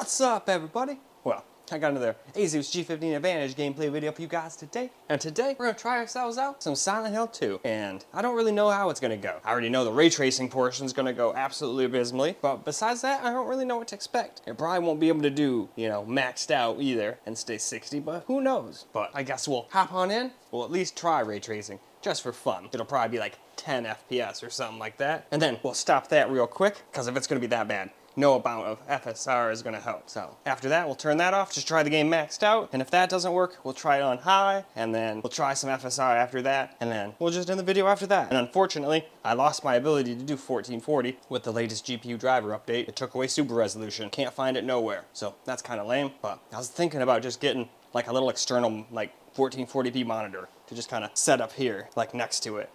What's up, everybody? Well, I got another Asus G15 Advantage gameplay video for you guys today. And today, we're gonna try ourselves out some Silent Hill 2. And I don't really know how it's gonna go. I already know the ray tracing portion is gonna go absolutely abysmally. But besides that, I don't really know what to expect. It probably won't be able to do, maxed out either and stay 60, but who knows? But I guess we'll hop on in. We'll at least try ray tracing, just for fun. It'll probably be like 10 FPS or something like that. And then we'll stop that real quick, because if it's gonna be that bad, no amount of FSR is gonna help. So after that, we'll turn that off, just try the game maxed out. And if that doesn't work, we'll try it on high, and then we'll try some FSR after that, and then we'll just end the video after that. And unfortunately, I lost my ability to do 1440 with the latest GPU driver update. It took away super resolution. Can't find it nowhere. So that's kind of lame, but I was thinking about just getting like a little external, like 1440p monitor to just kind of set up here, like next to it.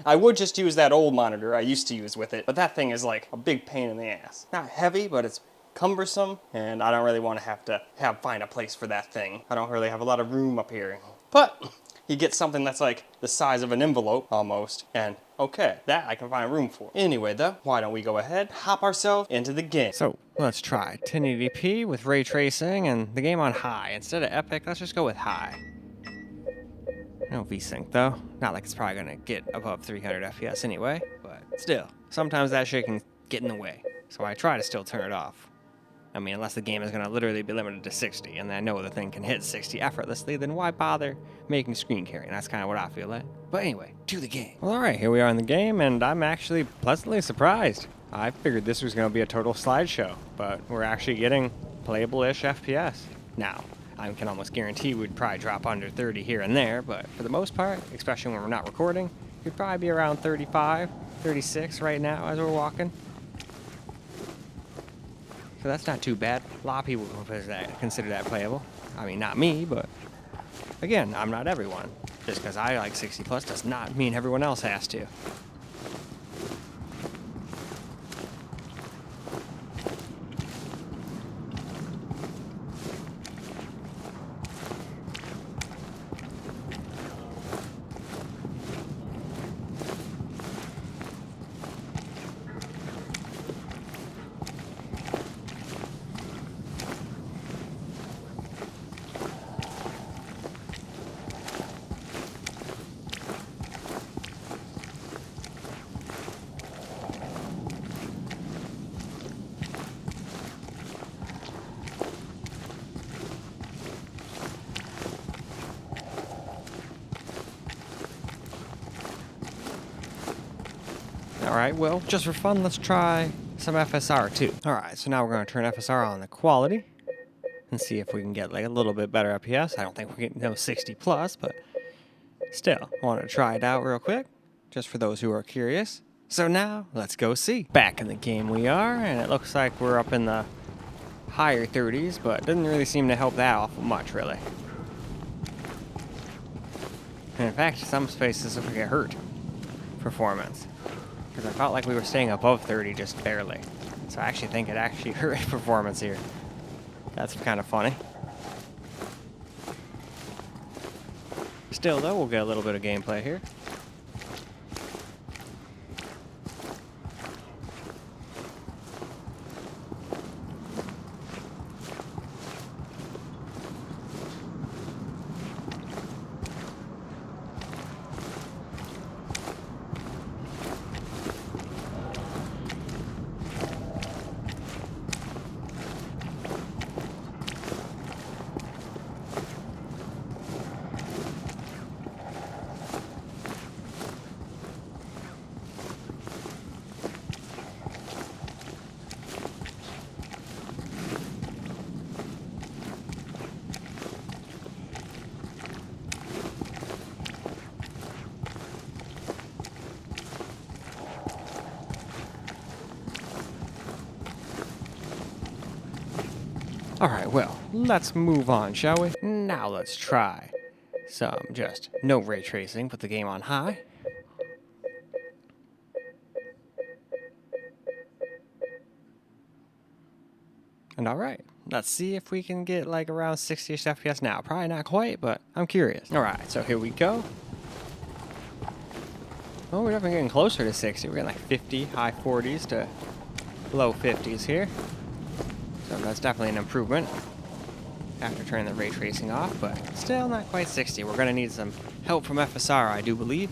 I would just use that old monitor I used to use with it, but that thing is like a big pain in the ass. Not heavy, but it's cumbersome, and I don't really want to have to find a place for that thing. I don't really have a lot of room up here. But you get something that's like the size of an envelope almost, and okay, that I can find room for. Anyway though, why don't we go ahead, hop ourselves into the game. So let's try 1080p with ray tracing and the game on high. Instead of epic, let's just go with high. No VSync though. Not like it's probably gonna get above 300 FPS anyway, but still, sometimes that shit can get in the way. So I try to still turn it off. I mean, unless the game is gonna literally be limited to 60, and I know the thing can hit 60 effortlessly, then why bother making screen carrying? That's kind of what I feel like. But anyway, to the game. Well, alright, here we are in the game, and I'm actually pleasantly surprised. I figured this was gonna be a total slideshow, but we're actually getting playable-ish FPS. Now, I can almost guarantee we'd probably drop under 30 here and there, but for the most part, especially when we're not recording, we'd probably be around 35, 36 right now as we're walking. So that's not too bad. A lot of people consider that playable. I mean, not me, but again, I'm not everyone. Just because I like 60 plus does not mean everyone else has to. Alright, well, just for fun, let's try some FSR too. Alright, so now we're going to turn FSR on the quality and see if we can get like a little bit better FPS. I don't think we can go 60 plus, but still, I want to try it out real quick, just for those who are curious. So now, let's go see. Back in the game we are, and it looks like we're up in the higher 30s, but it doesn't really seem to help that awful much, really. And in fact, some spaces we get hurt performance. Because I felt like we were staying above 30 just barely. So I actually think it actually hurt performance here. That's kind of funny. Still though, we'll get a little bit of gameplay here. Alright, well, let's move on, shall we? Now let's try some just no ray tracing, put the game on high. And alright, let's see if we can get like around 60-ish FPS now. Probably not quite, but I'm curious. Alright, so here we go. Well, we're definitely getting closer to 60. We're getting like 50, high 40s to low 50s here. So that's definitely an improvement after turning the ray tracing off, but still not quite 60. We're going to need some help from FSR, I do believe.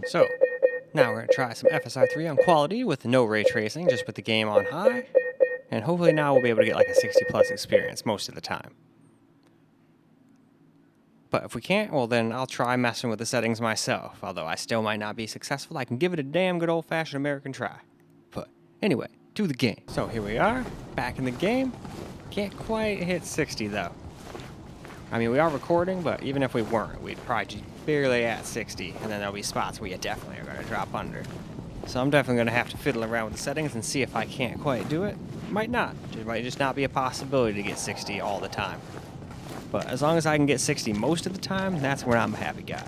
So, now we're going to try some FSR 3 on quality with no ray tracing, just with the game on high. And hopefully now we'll be able to get like a 60 plus experience most of the time. But if we can't, well then I'll try messing with the settings myself. Although I still might not be successful, I can give it a damn good old-fashioned American try. But anyway, to the game. So here we are, back in the game. Can't quite hit 60 though. I mean, we are recording, but even if we weren't, we'd probably just barely at 60, and then there'll be spots where you definitely are going to drop under. So I'm definitely going to have to fiddle around with the settings and see if I can't quite do it. Might not. It might just not be a possibility to get 60 all the time. But as long as I can get 60 most of the time, that's when I'm a happy guy.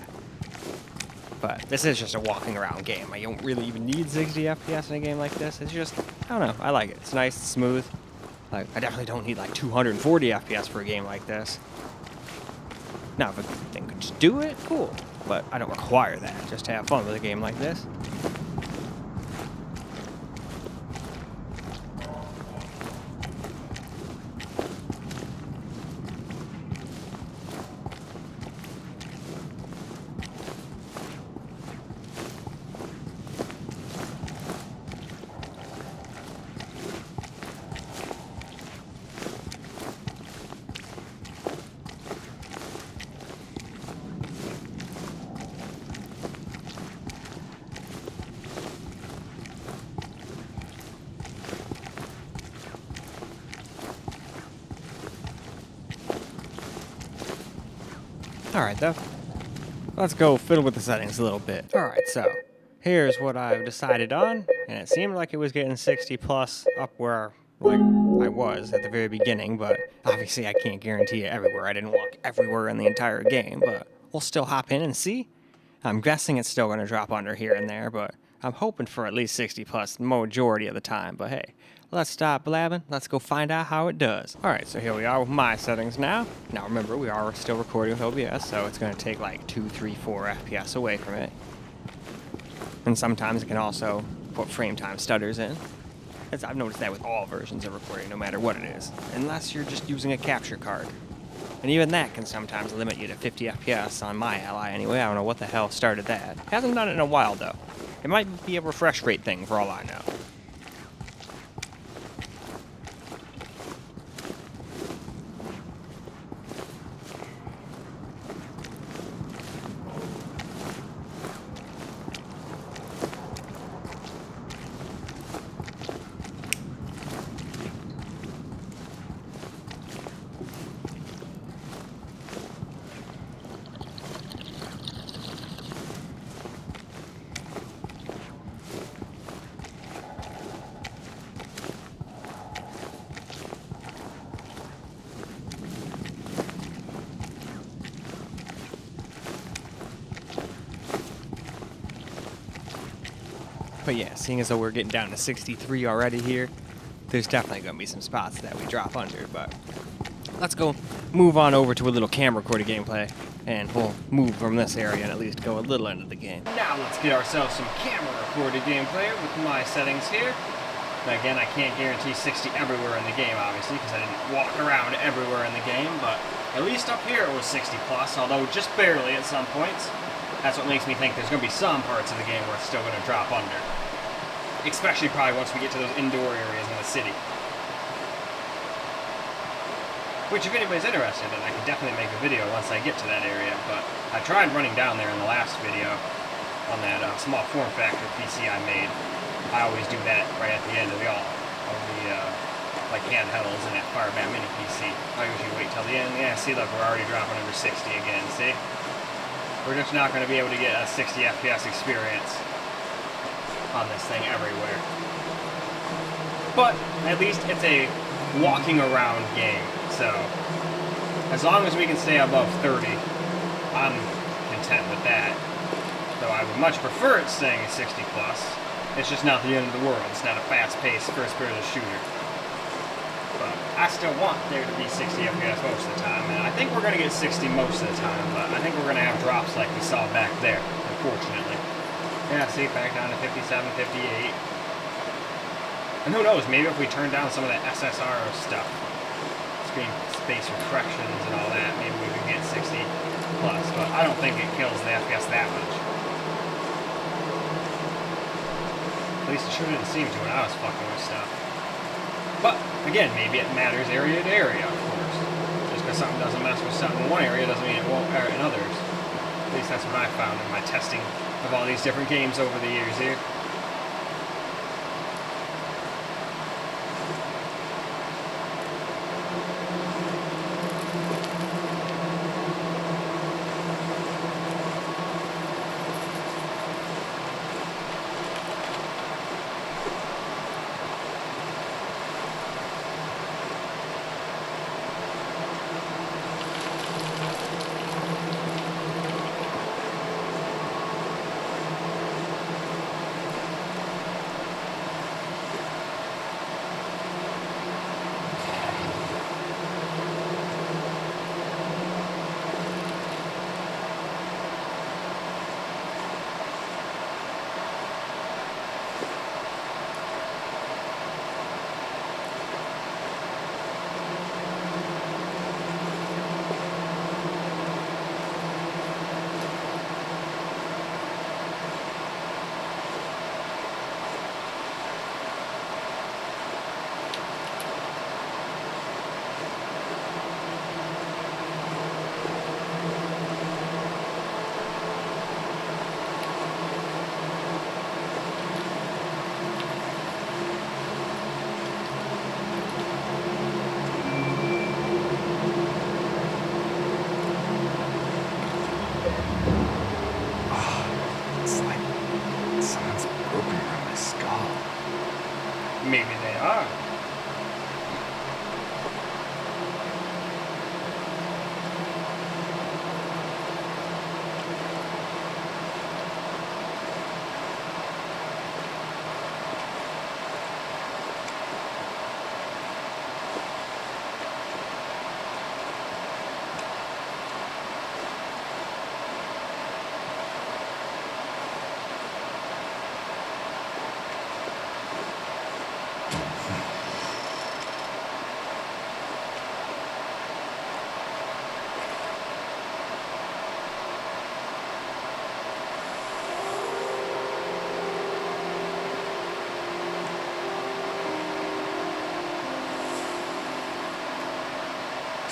But this is just a walking around game. I don't really even need 60 FPS in a game like this. It's just, I don't know, I like it. It's nice, it's smooth. Like, I definitely don't need like 240 FPS for a game like this. Now, if a thing could just do it, cool. But I don't require that, just to have fun with a game like this. Alright though, let's go fiddle with the settings a little bit. Alright, so here's what I've decided on, and it seemed like it was getting 60 plus up where like I was at the very beginning, but obviously I can't guarantee it everywhere. I didn't walk everywhere in the entire game, but we'll still hop in and see. I'm guessing it's still going to drop under here and there, but I'm hoping for at least 60 plus majority of the time, but hey. Let's stop blabbing. Let's go find out how it does. Alright, so here we are with my settings now. Now remember, we are still recording with OBS, so it's going to take like 2, 3, 4 FPS away from it. And sometimes it can also put frame time stutters in. I've noticed that with all versions of recording, no matter what it is. Unless you're just using a capture card. And even that can sometimes limit you to 50 FPS on my Ally anyway. I don't know what the hell started that. Hasn't done it in a while though. It might be a refresh rate thing for all I know. But yeah, seeing as though we're getting down to 63 already here, there's definitely going to be some spots that we drop under, but let's go move on over to a little camera recorded gameplay, and we'll move from this area and at least go a little into the game. Now let's get ourselves some camera recorded gameplay with my settings here. Now again, I can't guarantee 60 everywhere in the game, obviously, because I didn't walk around everywhere in the game, but at least up here it was 60 plus, although just barely at some points. That's what makes me think there's going to be some parts of the game where it's still going to drop under. especially probably once we get to those indoor areas in the city. Which, if anybody's interested in, I could definitely make a video once I get to that area, but I tried running down there in the last video on that small form factor PC I made. I always do that right at the end of the like handhelds and that Firebat mini PC. I usually wait till the end. Yeah, see, look, we're already dropping under 60 again, see? We're just not going to be able to get a 60 FPS experience on this thing everywhere. But at least it's a walking around game, so as long as we can stay above 30, I'm content with that. Though I would much prefer it staying at 60 plus. It's just not the end of the world. It's not a fast-paced first-person shooter. But I still want there to be 60 FPS most of the time, and I think we're going to get 60 most of the time, but I think we're going to have drops like we saw back there, unfortunately. Yeah, see, back down to 57, 58. And who knows, maybe if we turn down some of that SSR stuff, screen space reflections and all that, maybe we can get 60 plus, but I don't think it kills the FPS that much. At least it sure didn't seem to when I was fucking with stuff. But, again, maybe it matters area to area, of course. Just because something doesn't mess with something in one area doesn't mean it won't in others. At least that's what I found in my testing of all these different games over the years here. Maybe they are.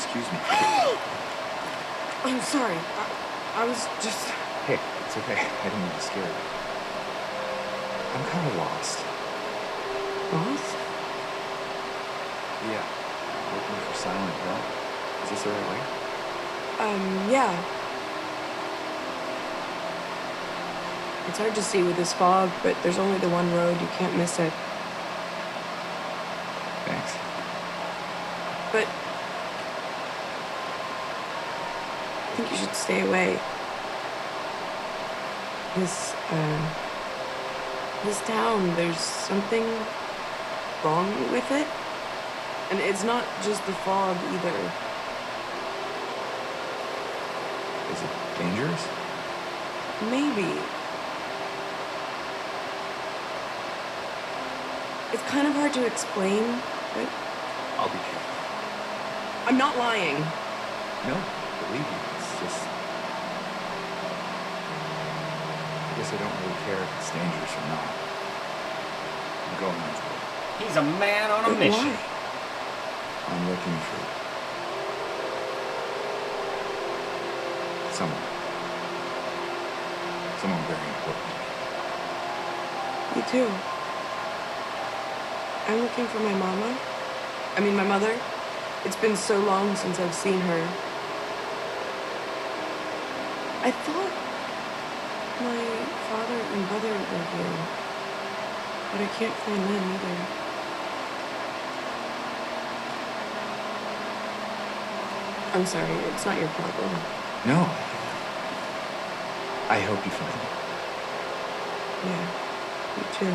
Excuse me. I'm sorry. I was just... Hey, it's okay. I didn't mean to scare you. I'm kind of lost. Lost? Yeah. Looking for Silent Hill. Is this the right way? Yeah. It's hard to see with this fog, but there's only the one road. You can't miss it. Thanks. But... I think you should stay away. This town, there's something wrong with it. And it's not just the fog either. Is it dangerous? Maybe. It's kind of hard to explain, but... I'll be careful. I'm not lying. No, believe me, it's just... I guess I don't really care if it's dangerous or not. Go on. He's a man on a But mission. why? I'm looking for someone. Someone very important. Me too. I'm looking for my mama. My mother. It's been so long since I've seen her. I thought my father and brother were here, but I can't find them either. I'm sorry, it's not your problem. No. I hope you find it. Yeah, me too.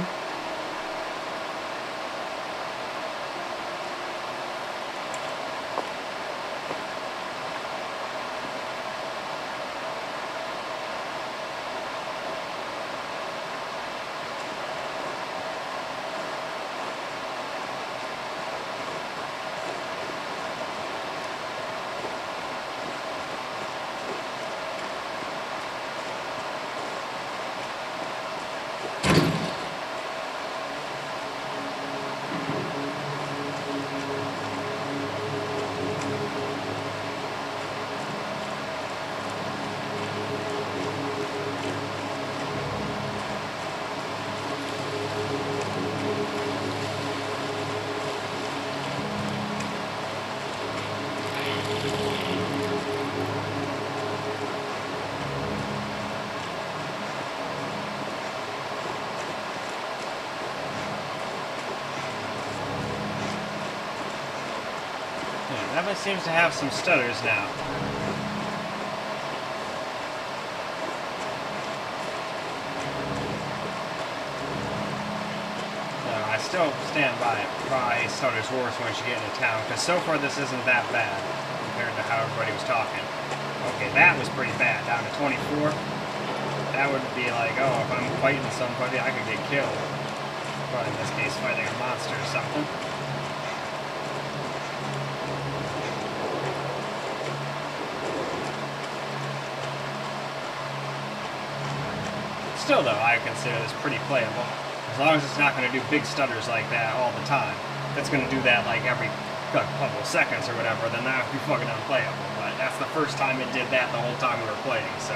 That one seems to have some stutters now. No, I still stand by it. Probably stutters worse once you get into town, because so far this isn't that bad compared to how everybody was talking. Okay, that was pretty bad, down to 24. That would be like, oh, if I'm fighting somebody, I could get killed. But in this case, fighting a monster or something. Still though, I consider this pretty playable. As long as it's not going to do big stutters like that all the time. If it's going to do that like every couple of seconds or whatever, then that would be fucking unplayable. But that's the first time it did that the whole time we were playing, so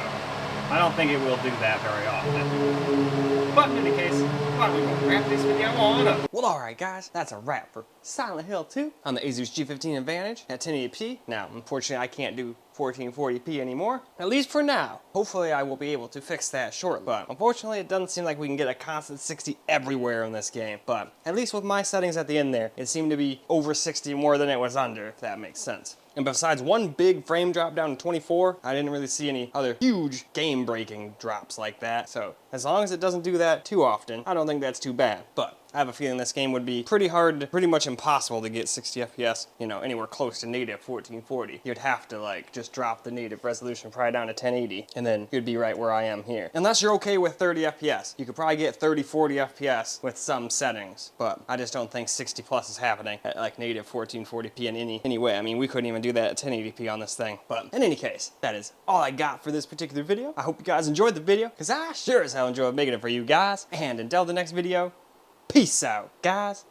I don't think it will do that very often. But in any case, why don't we go wrap this video on up? Well, alright guys, that's a wrap for Silent Hill 2 on the Asus G15 Advantage at 1080p. Now, unfortunately, I can't do 1440p anymore, at least for now. Hopefully I will be able to fix that shortly, but unfortunately it doesn't seem like we can get a constant 60 everywhere in this game. But at least with my settings at the end there, it seemed to be over 60 more than it was under, if that makes sense. And besides one big frame drop down to 24, I didn't really see any other huge game-breaking drops like that. So as long as it doesn't do that too often, I don't think that's too bad. But I have a feeling this game would be pretty hard, pretty much impossible to get 60 FPS, you know, anywhere close to native 1440. You'd have to like just drop the native resolution probably down to 1080, and then you'd be right where I am here. Unless you're okay with 30 FPS. You could probably get 30, 40 FPS with some settings, but I just don't think 60 plus is happening at like native 1440p in any way. I mean, we couldn't even do that at 1080p on this thing. But in any case, that is all I got for this particular video. I hope you guys enjoyed the video, because I sure as hell enjoyed making it for you guys. And until the next video, peace out, guys.